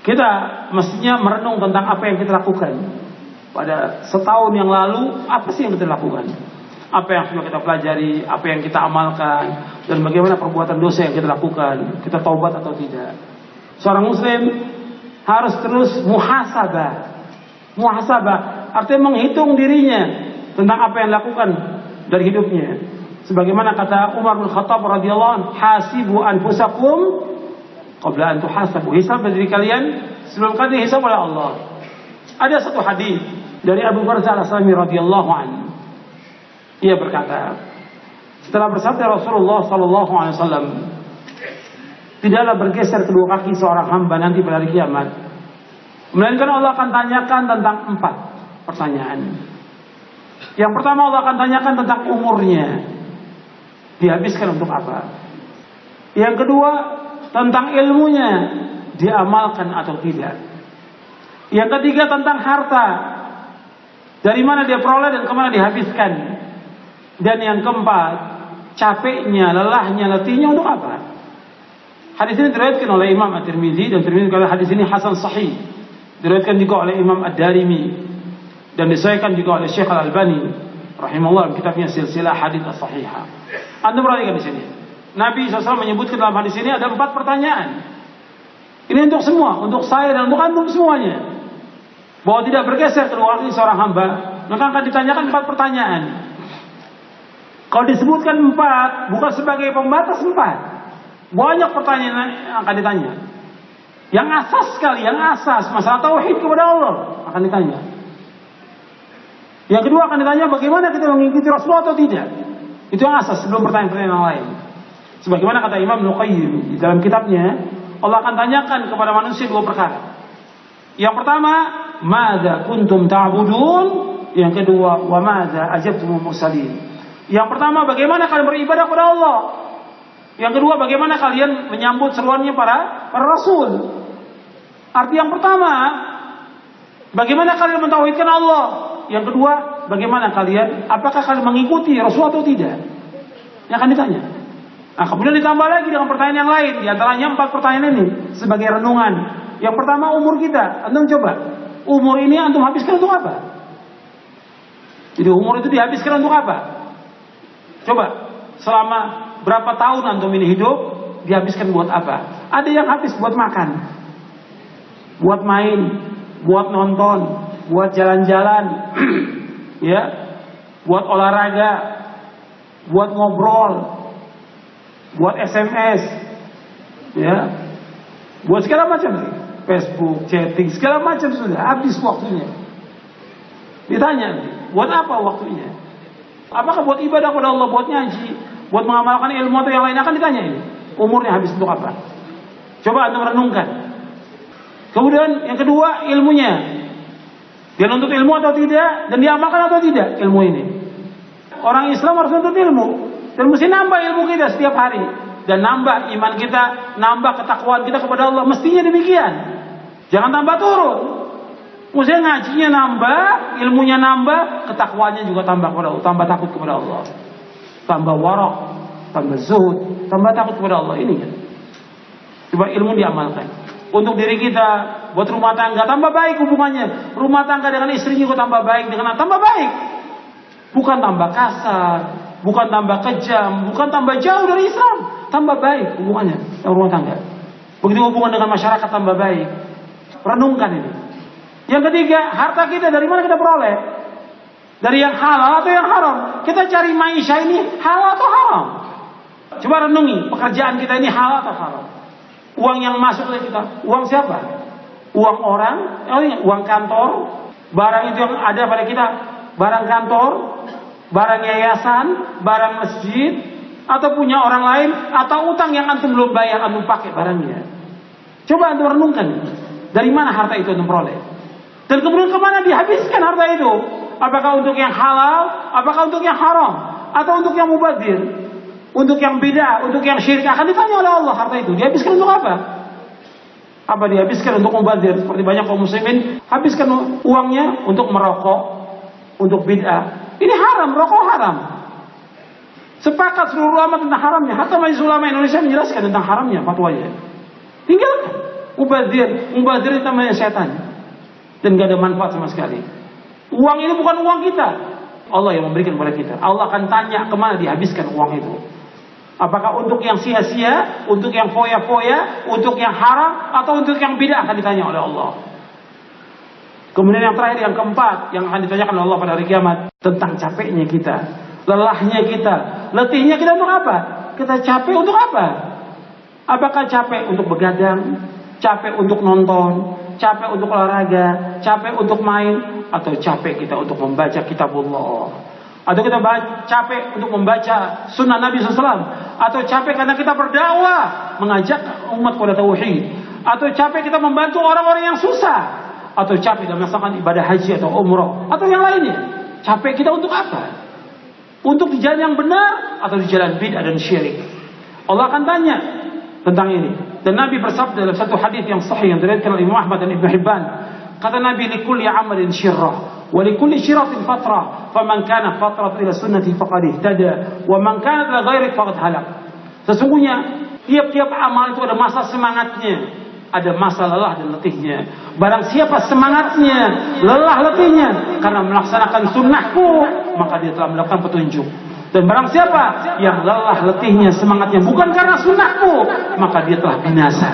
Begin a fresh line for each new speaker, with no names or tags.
Kita mestinya merenung tentang apa yang kita lakukan. Pada setahun yang lalu, apa sih yang kita lakukan? Apa yang sudah kita pelajari, apa yang kita amalkan, dan bagaimana perbuatan dosa yang kita lakukan. Kita taubat atau tidak. Seorang muslim harus terus muhasabah. Muhasabah artinya menghitung dirinya tentang apa yang dilakukan dari hidupnya. Sebagaimana kata Umar bin Khattab radhiyallahu anhu, hasibu anfusakum qabla an tuhasabu. Hisab diri kalian sebelum kalian dihisab oleh Allah. Ada satu hadis dari Abu Barzah Al-Aslami radhiyallahu anhu. Ia berkata, setelah bersabda Rasulullah sallallahu alaihi wasallam, tidaklah bergeser kedua kaki seorang hamba nanti pada hari kiamat, melainkan Allah akan tanyakan tentang 4 pertanyaan. Yang pertama, Allah akan tanyakan tentang umurnya, dihabiskan untuk apa. Yang kedua, tentang ilmunya, diamalkan atau tidak. Yang ketiga, tentang harta, dari mana dia peroleh dan kemana dihabiskan. Dan yang keempat, capeknya, lelahnya, letihnya untuk apa. Hadis ini diriwayatkan oleh Imam At-Tirmidzi, dan Tirmidzi kalau hadis ini hasan sahih. Diriwayatkan juga oleh Imam Ad-Darimi dan disahihkan juga oleh Syekh Al-Albani rahimahullah dalam kitabnya Silsilah Hadits As-Shahihah. Anda perhatikan di sini. Nabi SAW menyebutkan dalam hadis ini ada 4 pertanyaan. Ini untuk semua, untuk saya dan untuk antum semuanya. Bahwa tidak bergeser kedua kaki seorang hamba, maka akan ditanyakan 4 pertanyaan. Kalau disebutkan 4, bukan sebagai pembatas 4. Banyak pertanyaan yang akan ditanya. Yang asas sekali, yang asas masalah tauhid kepada Allah akan ditanya. Yang kedua akan ditanya bagaimana kita mengikuti Rasulullah atau tidak. Itu yang asas sebelum pertanyaan-pertanyaan yang lain. Sebagaimana kata Imam Nuqayyim di dalam kitabnya, Allah akan tanyakan kepada manusia 2 perkara. Yang pertama, madza kuntum ta'budun? Yang kedua, wa madza ajabtumul mursalin? Yang pertama, bagaimana kalian beribadah kepada Allah? Yang kedua, bagaimana kalian menyambut seruannya para rasul? Arti yang pertama, bagaimana kalian mentauhidkan Allah? Yang kedua, bagaimana kalian, apakah kalian mengikuti Rasul atau tidak? Yang akan ditanya. Nah, kemudian ditambah lagi dengan pertanyaan yang lain. Di antaranya 4 pertanyaan ini sebagai renungan. Yang pertama, umur kita. Antum coba, umur ini antum habiskan untuk apa? Jadi umur itu dihabiskan untuk apa? Coba, selama berapa tahun antum ini hidup, dihabiskan buat apa? Ada yang habis buat makan, buat main, buat nonton, buat jalan-jalan, ya, buat olahraga, buat ngobrol, buat SMS, ya, buat segala macam, Facebook, chatting, segala macam sudah habis waktunya. Ditanya, buat apa waktunya? Apakah buat ibadah kepada Allah, buat ngaji, buat mengamalkan ilmu atau yang lain? Akan ditanya ini. Umurnya habis untuk apa? Coba antum renungkan. Kemudian yang kedua, ilmunya. Dia nuntut ilmu atau tidak, dan diamalkan atau tidak ilmu ini. Orang Islam harus nuntut ilmu, dan mesti nambah ilmu kita setiap hari, dan nambah iman kita, nambah ketakwaan kita kepada Allah. Mestinya demikian. Jangan tambah turun. Mestinya ngajinya nambah, ilmunya nambah, ketakwaannya juga tambah kepada Allah, tambah takut kepada Allah, tambah warok, tambah zuhud, tambah takut kepada Allah. Ini kan. Coba ilmu diamalkan. Untuk diri kita, buat rumah tangga, tambah baik hubungannya. Rumah tangga dengan istrinya juga tambah baik, dengan tambah baik. Bukan tambah kasar, bukan tambah kejam, bukan tambah jauh dari Islam. Tambah baik hubungannya dengan rumah tangga. Begitu hubungan dengan masyarakat tambah baik. Renungkan ini. Yang ketiga, harta kita dari mana kita peroleh? Dari yang halal atau yang haram? Kita cari maisha ini halal atau haram? Coba renungi, pekerjaan kita ini halal atau haram? Uang yang masuk ke kita, uang siapa? Uang orang, uang kantor, barang itu yang ada pada kita, barang kantor, barang yayasan, barang masjid, atau punya orang lain, atau utang yang antum belum bayar, antum pakai barangnya. Coba antum renungkan, dari mana harta itu antum peroleh? Dan kemudian kemana dihabiskan harta itu? Apakah untuk yang halal? Apakah untuk yang haram? Atau untuk yang mubadzir? Untuk yang bid'ah? Untuk yang syirik? Akan ditanya oleh Allah harta itu. Dihabiskan untuk apa? Apa dihabiskan untuk mubadzir? Seperti banyak kaum muslimin habiskan uangnya untuk merokok, untuk bid'ah. Ini haram, rokok haram. Sepakat seluruh ulama tentang haramnya. Hatta Majelis Ulama Indonesia menjelaskan tentang haramnya fatwanya. Tinggalkan. Mubazir itu namanya setan. Dan gak ada manfaat sama sekali. Uang ini bukan uang kita. Allah yang memberikan kepada kita. Allah akan tanya kemana dihabiskan uang itu. Apakah untuk yang sia-sia, untuk yang foya-foya, untuk yang haram, atau untuk yang bid'ah, akan ditanya oleh Allah. Kemudian yang terakhir, yang keempat, yang akan ditanyakan oleh Allah pada hari kiamat, tentang capeknya kita, lelahnya kita, letihnya kita untuk apa? Kita capek untuk apa? Apakah capek untuk begadang, capek untuk nonton, capek untuk olahraga, capek untuk main, atau capek kita untuk membaca kitabullah, atau kita capek untuk membaca sunnah Nabi SAW, atau capek karena kita berdakwah mengajak umat kepada tauhid, atau capek kita membantu orang-orang yang susah, atau capek dalam melaksanakan ibadah haji atau umrah atau yang lainnya. Capek kita untuk apa? Untuk di jalan yang benar atau di jalan bid'ah dan syirik? Allah akan tanya tentang ini. Dan Nabi bersabda dalam satu hadis yang sahih yang diriwayatkan oleh Imam Ahmad dan Ibnu Hibban, kata Nabi, likulli amalin syirrah wa likulli syirratin fatrah, faman kana fatratu ila sunnati faqad ihtada wa man kana ila ghairi faqad halak. Sesungguhnya tiap-tiap amal itu ada masa semangatnya, ada masa lelah dan letihnya. Barang siapa semangatnya, lelah letihnya karena melaksanakan sunnahku, maka dia telah mendapatkan petunjuk. Dan barang siapa yang lelah letihnya semangatnya bukan karena sunnahku, maka dia telah binasa.